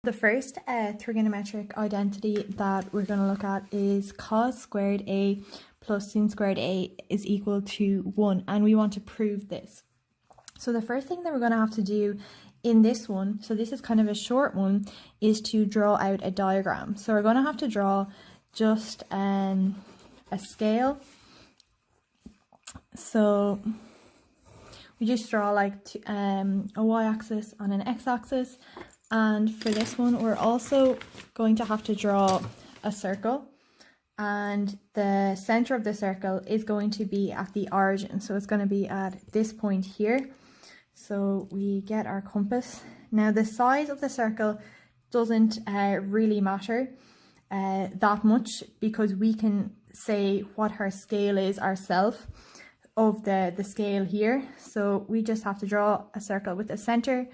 The first trigonometric identity that we're going to look at is cos squared a plus sin squared a is equal to 1, and we want to prove this. So the first thing that we're going to have to do in this one, so this is kind of a short one, is to draw out a diagram. So we're going to have to draw just a scale. So we just draw like a y-axis and an x-axis. And for this one, we're also going to have to draw a circle, and the center of the circle is going to be at the origin. So it's going to be at this point here. So we get our compass. Now the size of the circle doesn't really matter that much, because we can say what our scale is ourselves of the scale here. So we just have to draw a circle with a center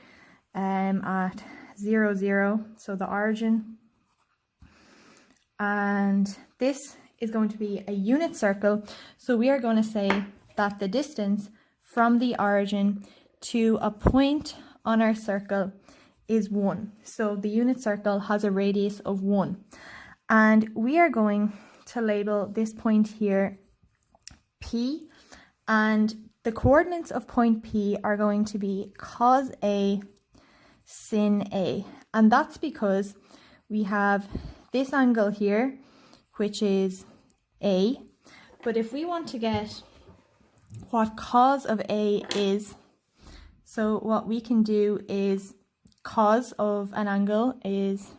at 0, 0, so the origin, and this is going to be a unit circle. So we are going to say that the distance from the origin to a point on our circle is 1. So the unit circle has a radius of 1, and we are going to label this point here P, and the coordinates of point P are going to be cos A sin A, and that's because we have this angle here, which is A, but if we want to get what cos of A is, so what we can do is cos of an angle is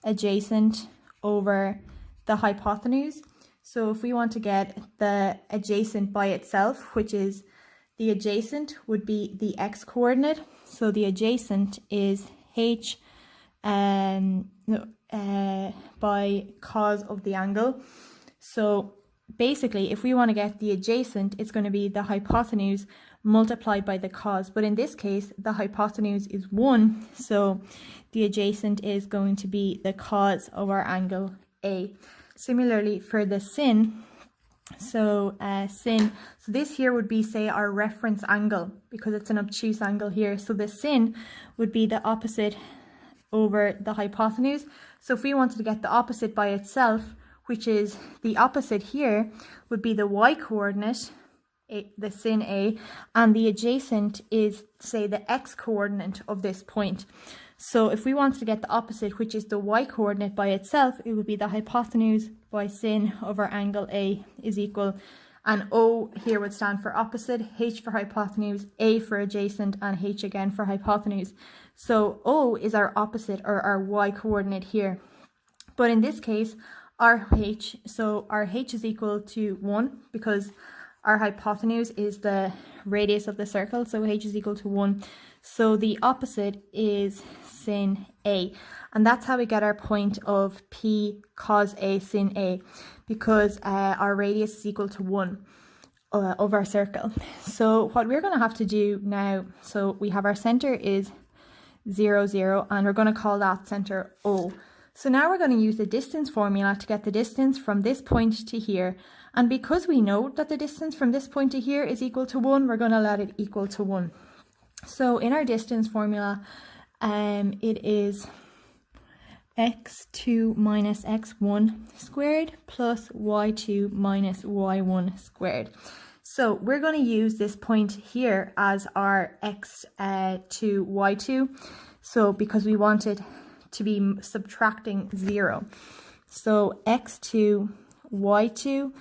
adjacent over the hypotenuse. So if we want to get the adjacent by itself, which is the adjacent would be the x coordinate. So the adjacent is h by cos of the angle. So basically, if we want to get the adjacent, it's going to be the hypotenuse multiplied by the cos. But in this case, the hypotenuse is 1. So the adjacent is going to be the cos of our angle A. Similarly for the sin, so this here would be, say, our reference angle, because it's an obtuse angle here. So the sin would be the opposite over the hypotenuse. So if we wanted to get the opposite by itself, which is the opposite here, would be the y coordinate, the sin A, and the adjacent is, say, the x coordinate of this point. So if we wanted to get the opposite, which is the y coordinate by itself, it would be the hypotenuse by sin over angle A is equal, and O here would stand for opposite, H for hypotenuse, A for adjacent, and H again for hypotenuse. So O is our opposite, or our y coordinate here. But in this case, our H is equal to 1, because our hypotenuse is the radius of the circle, so H is equal to 1. So the opposite is sin A, and that's how we get our point of P cos A sin A, because our radius is equal to 1 of our circle. So what we're going to have to do now, so we have our center is 0, 0, and we're going to call that center O. So now we're going to use the distance formula to get the distance from this point to here. And because we know that the distance from this point to here is equal to 1, we're going to let it equal to 1. So in our distance formula, it is x2 minus x1 squared plus y2 minus y1 squared. So we're going to use this point here as our x2, y2. So because we want it to be subtracting 0. So x2, y2,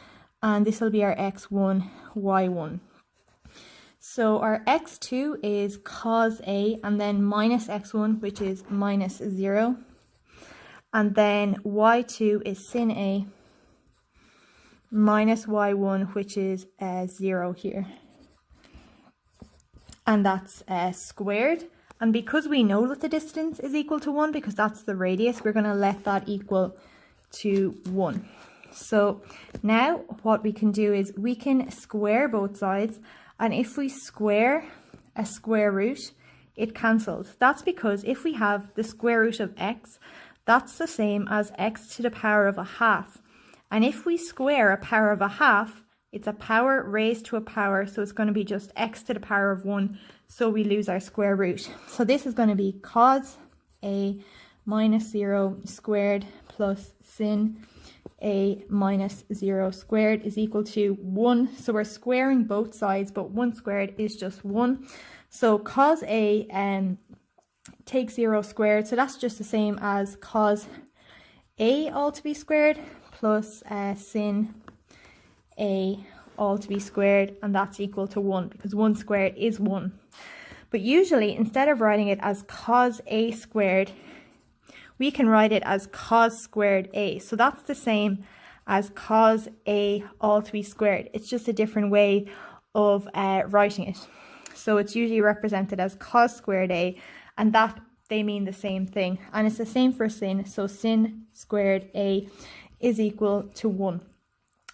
and this will be our x1, y1. So our x2 is cos A, and then minus x1, which is minus 0. And then y2 is sin A minus y1, which is 0 here. And that's squared. And because we know that the distance is equal to 1, because that's the radius, we're going to let that equal to 1. So now what we can do is we can square both sides, and if we square a square root, it cancels. That's because if we have the square root of x, that's the same as x to the power of a half. And if we square a power of a half, it's a power raised to a power, so it's going to be just x to the power of 1, so we lose our square root. So this is going to be cos A minus 0 squared plus sin a minus 0 squared is equal to 1. So we're squaring both sides, but 1 squared is just 1. So cos a takes 0 squared, so that's just the same as cos a all to be squared plus sin a all to be squared, and that's equal to 1 because 1 squared is 1. But usually, instead of writing it as cos a squared, we can write it as cos squared a. So that's the same as cos a all to be squared. It's just a different way of writing it. So it's usually represented as cos squared a, and that they mean the same thing. And it's the same for sin. So sin squared a is equal to 1.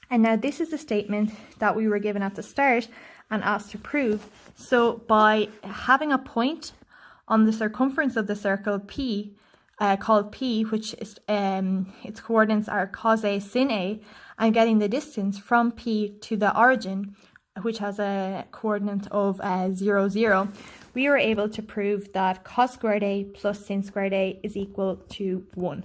And now this is the statement that we were given at the start and asked to prove. So by having a point on the circumference of the circle P, called P, which is its coordinates are cos a sin a, and getting the distance from P to the origin, which has a coordinate of 0, 0, we were able to prove that cos squared a plus sin squared a is equal to 1.